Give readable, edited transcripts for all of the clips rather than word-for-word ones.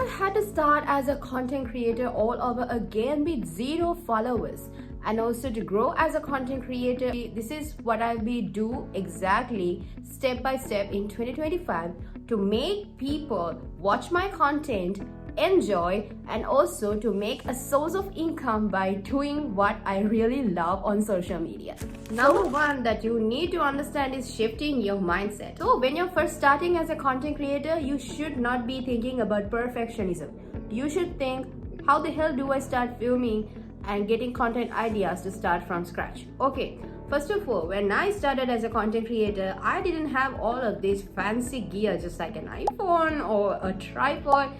I had to start as a content creator all over again with 0 followers, and also to grow as a content creator, this is what I will do exactly step by step in 2025 to make people watch my content, enjoy, and also to make a source of income by doing what I really love on social media. Number one that you need to understand is shifting your mindset. So when you're first starting as a content creator, you should not be thinking about perfectionism. You should think, how the hell do I start filming and getting content ideas to start from scratch? Okay, first of all, when I started as a content creator, I didn't have all of this fancy gear just like an iPhone or a tripod,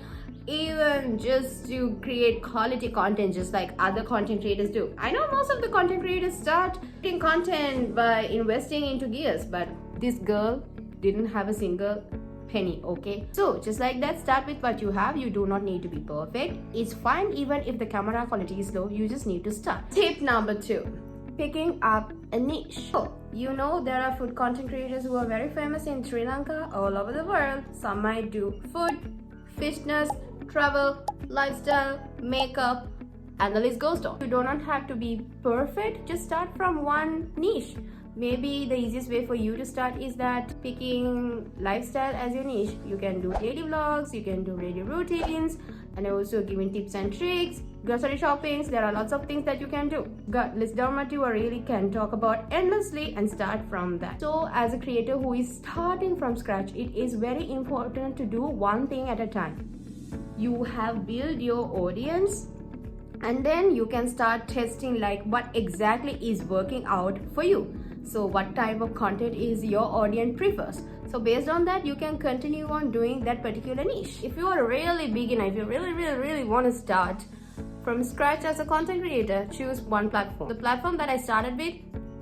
even just to create quality content just like other content creators do. I know most of the content creators start creating content by investing into gears, but this girl didn't have a single penny. Okay, so just like that, start with what you have. You do not need to be perfect. It's fine even if the camera quality is low. You just need to start. Tip number 2, picking up a niche. So you know there are food content creators who are very famous in Sri Lanka, all over the world. Some might do food, fitness, travel, lifestyle, makeup, and the list goes on. You do not have to be perfect. Just start from one niche. Maybe the easiest way for you to start is that picking lifestyle as your niche. You can do daily vlogs, you can do daily routines, and also giving tips and tricks, grocery shoppings. There are lots of things that you can do. Got list down what you really can talk about endlessly and start from that. So as a creator who is starting from scratch, it is very important to do one thing at a time. You have built your audience, and then you can start testing like what exactly is working out for you. So what type of content is your audience prefers? So based on that, you can continue on doing that particular niche. If you are a really beginner, if you really want to start from scratch as a content creator, choose one platform. The platform that I started with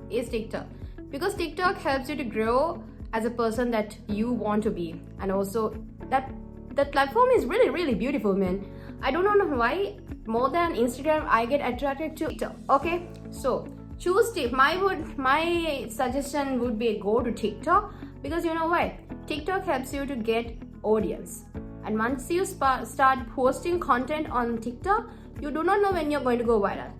is TikTok, because TikTok helps you to grow as a person that you want to be, and also that platform is really beautiful, man. I don't know why more than Instagram I get attracted to TikTok. Okay, so choose my suggestion would be go to TikTok, because you know why? TikTok helps you to get audience, and once you start posting content on TikTok, you do not know when you're going to go viral.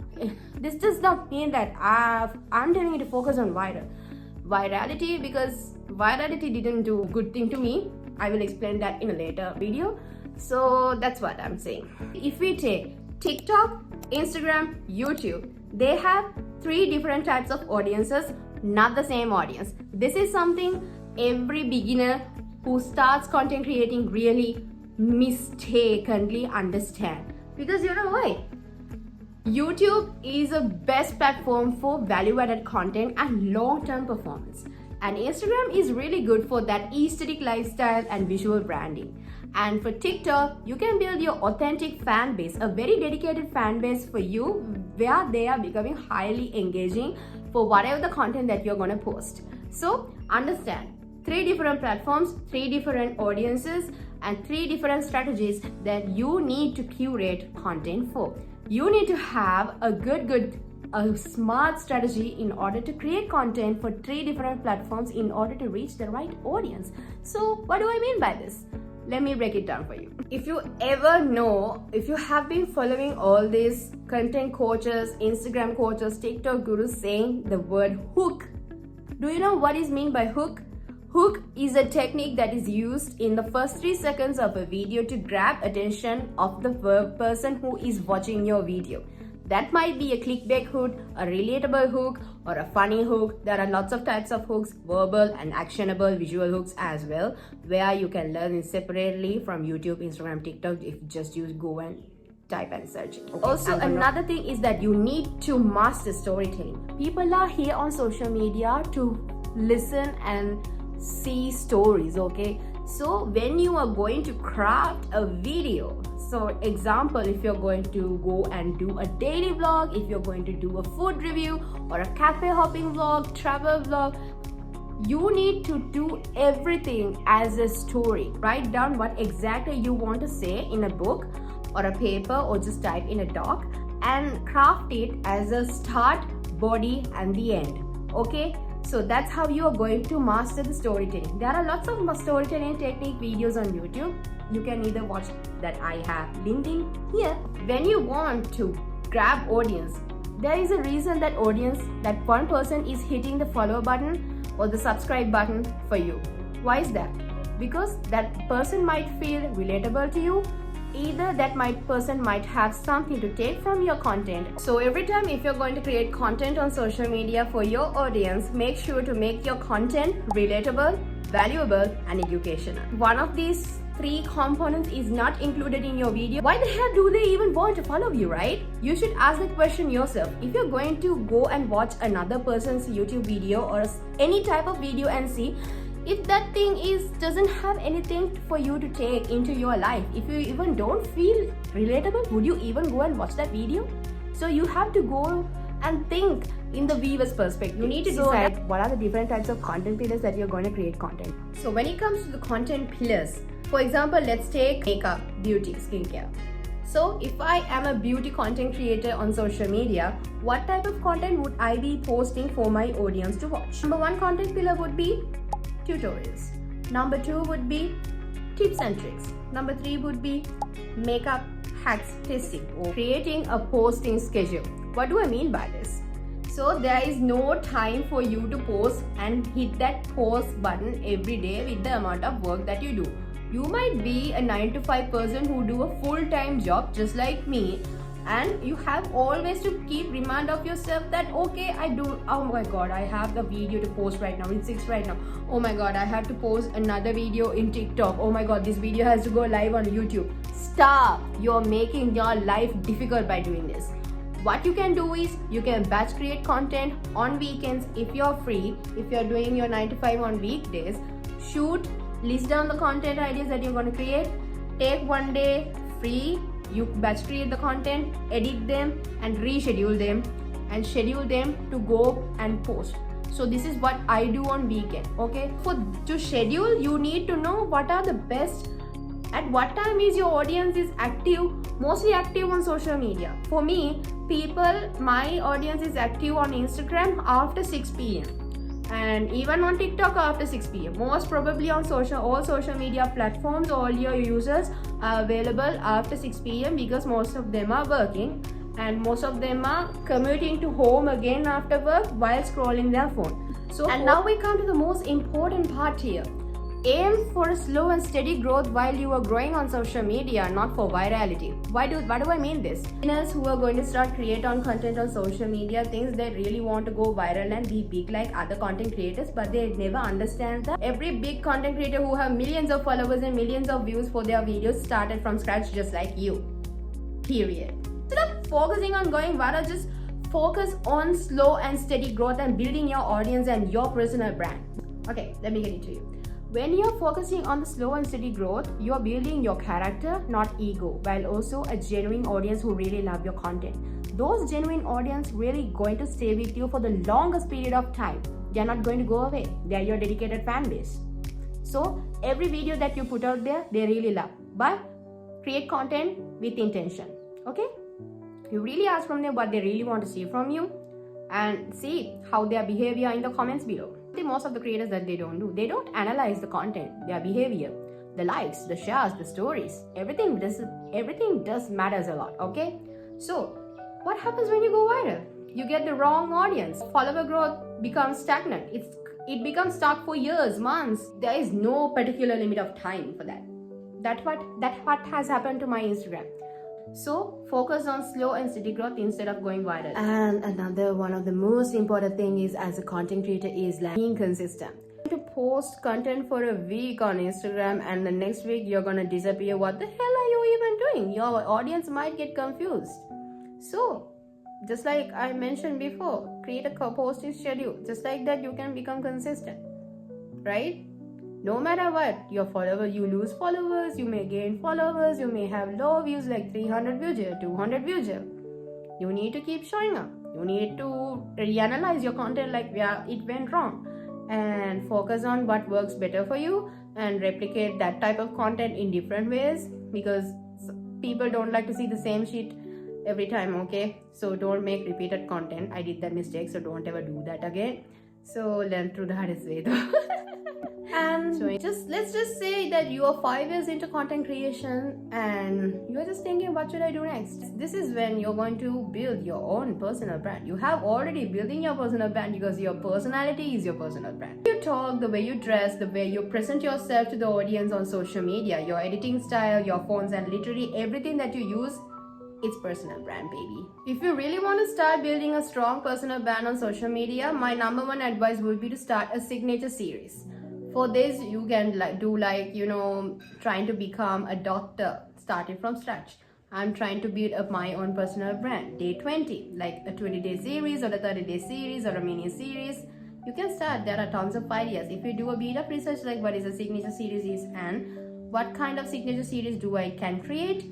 This does not mean that I'm telling you to focus on virality, because virality didn't do a good thing to me. I will explain that in a later video. So that's what I'm saying. If we take TikTok, Instagram, YouTube, they have 3 different types of audiences, not the same audience. This is something every beginner who starts content creating really mistakenly understand. Because you know why? YouTube is a best platform for value-added content and long-term performance. And Instagram is really good for that aesthetic lifestyle and visual branding. And for TikTok, you can build your authentic fan base, a very dedicated fan base for you, where they are becoming highly engaging for whatever the content that you're going to post. So understand, 3 different platforms, 3 different audiences, and 3 different strategies that you need to curate content for. You need to have a smart strategy in order to create content for 3 different platforms in order to reach the right audience. So what do I mean by this? Let me break it down for you. If you have been following all these content coaches, Instagram coaches, TikTok gurus saying the word hook, do you know what is meant by hook? Hook is a technique that is used in the first 3 seconds of a video to grab attention of the person who is watching your video. That might be a clickbait hook, a relatable hook, or a funny hook. There are lots of types of hooks, verbal and actionable visual hooks as well, where you can learn it separately from YouTube, Instagram, TikTok, if just you go and type and search it. Okay, also, another thing is that you need to master storytelling. People are here on social media to listen and see stories, okay? So when you are going to craft a video, so example, if you're going to go and do a daily vlog, if you're going to do a food review or a cafe hopping vlog, travel vlog, you need to do everything as a story. Write down what exactly you want to say in a book or a paper, or just type in a doc, and craft it as a start, body, and the end. Okay, So that's how you are going to master the storytelling. There are lots of storytelling technique videos on YouTube. You can either watch that I have linked in here. When you want to grab audience, there is a reason that one person is hitting the follow button or the subscribe button for you. Why is that? Because that person might feel relatable to you. Either that person might have something to take from your content. So every time if you're going to create content on social media for your audience, make sure to make your content relatable, valuable, and educational. One of these 3 components is not included in your video. Why the hell do they even want to follow you, right? You should ask the question yourself. If you're going to go and watch another person's YouTube video or any type of video and see if that thing doesn't have anything for you to take into your life, if you even don't feel relatable, would you even go and watch that video? So you have to go and think in the viewer's perspective. You need to decide what are the different types of content pillars that you're going to create content. So when it comes to the content pillars, for example, let's take makeup, beauty, skincare. So if I am a beauty content creator on social media, what type of content would I be posting for my audience to watch? Number 1 content pillar would be tutorials. Number 2 would be tips and tricks. Number 3 would be makeup hacks testing or creating a posting schedule. What do I mean by this? So there is no time for you to post and hit that post button every day with the amount of work that you do. You might be a 9 to 5 person who do a full-time job just like me, and you have always to keep remind of yourself that okay, oh my god, I have the video to post right now, it's 6 right now, oh my god, I have to post another video in TikTok, oh my god, this video has to go live on YouTube. Stop! You're making your life difficult by doing this. What you can do is you can batch create content on weekends if you're free. If you're doing your 9 to 5 on weekdays, list down the content ideas that you're going to create, take one day free, you batch create the content, edit them and reschedule them and schedule them to go and post. So this is what I do on weekend. Okay, to schedule, you need to know what are the best, at what time is your audience is active, mostly active on social media. For me, my audience is active on Instagram after 6 p.m. and even on TikTok after 6 p.m. Most probably on all social media platforms, all your users are available after 6 p.m. because most of them are working and most of them are commuting to home again after work while scrolling their phone. And now we come to the most important part here. Aim for a slow and steady growth while you are growing on social media, not for virality. What do I mean this? Beginners who are going to start creating content on social media thinks they really want to go viral and be big like other content creators, but they never understand that every big content creator who have millions of followers and millions of views for their videos started from scratch just like you. Period. Instead of focusing on going viral, just focus on slow and steady growth and building your audience and your personal brand. Okay, let me get it to you. When you're focusing on the slow and steady growth, you're building your character, not ego, while also a genuine audience who really love your content. Those genuine audience really going to stay with you for the longest period of time. They're not going to go away. They're your dedicated fan base. So every video that you put out there, they really love. But create content with intention. Okay? You really ask from them what they really want to see from you and see how their behavior in the comments below. Most of the creators that they don't analyze the content, their behavior, the likes, the shares, the stories, everything does matters a lot. Okay, so what happens when you go viral? You get the wrong audience. Follower growth becomes stagnant. It becomes stuck for years, months. There is no particular limit of time for that. That's what has happened to my Instagram. So focus on slow and steady growth instead of going viral. And another one of the most important thing is as a content creator is like being consistent. To post content for a week on Instagram and the next week you're gonna disappear. What the hell are you even doing? Your audience might get confused. So just like I mentioned before, create a posting schedule. Just like that you can become consistent, right? No matter what, you lose followers, you may gain followers, you may have low views like 300 views here, 200 views here. You need to keep showing up. You need to reanalyze your content like where it went wrong and focus on what works better for you and replicate that type of content in different ways because people don't like to see the same shit every time, okay? So don't make repeated content. I did that mistake, so don't ever do that again. So learn through the hardest way though. And so let's just say that you are 5 years into content creation and you're just thinking, what should I do next? This is when you're going to build your own personal brand. You have already building your personal brand because your personality is your personal brand. You talk, the way you dress, the way you present yourself to the audience on social media, your editing style, your fonts, and literally everything that you use, it's personal brand, baby. If you really want to start building a strong personal brand on social media, my number one advice would be to start a signature series. For this, you can trying to become a doctor, starting from scratch. I'm trying to build up my own personal brand. Day 20, like a 20-day series or a 30-day series or a mini series. You can start. There are tons of ideas. If you do a bit of research, like what is a signature series is and what kind of signature series can create,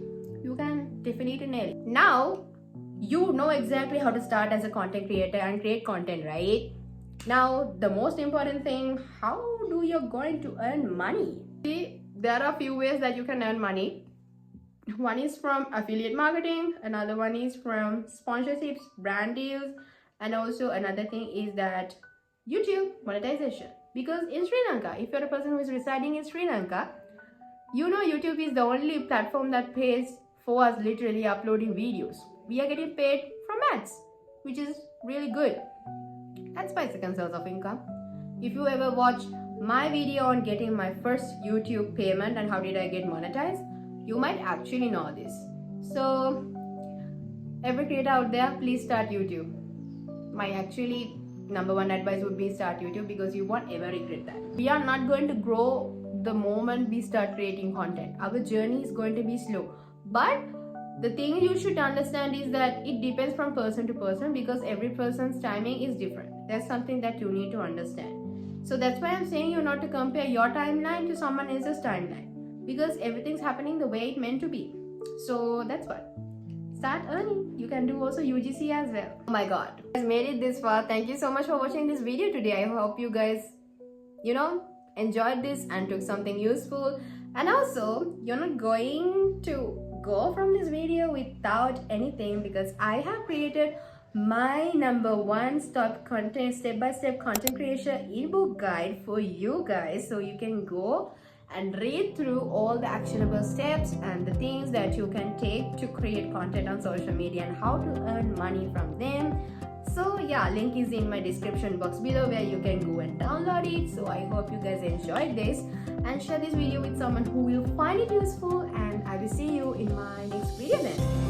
you can definitely nail it. Now, you know exactly how to start as a content creator and create content, right? Now, the most important thing, how do you going to earn money? See, there are a few ways that you can earn money. One is from affiliate marketing, another one is from sponsorships, brand deals, and also another thing is that YouTube monetization. Because in Sri Lanka, if you're a person who is residing in Sri Lanka, you know YouTube is the only platform that pays for us literally uploading videos. We are getting paid from ads, which is really good. That's my second source of income. If you ever watch my video on getting my first YouTube payment and how did I get monetized, you might actually know this. So, every creator out there, please start YouTube. My actually number one advice would be start YouTube because you won't ever regret that. We are not going to grow the moment we start creating content. Our journey is going to be slow. But the thing you should understand is that it depends from person to person because every person's timing is different. That's something that you need to understand. So that's why I'm saying you not to compare your timeline to someone else's timeline because everything's happening the way it meant to be. So that's what. Start earning. You can do also UGC as well. Oh my god. You guys made it this far. Thank you so much for watching this video today. I hope you guys, enjoyed this and took something useful. And also, you're not going to go from this video without anything because I have created my number one step-by-step content creation ebook guide for you guys, so you can go and read through all the actionable steps and the things that you can take to create content on social media and how to earn money from them. So yeah, link is in my description box below where you can go and download it. So I hope you guys enjoyed this and share this video with someone who will find it useful, and I will see you in my next video then.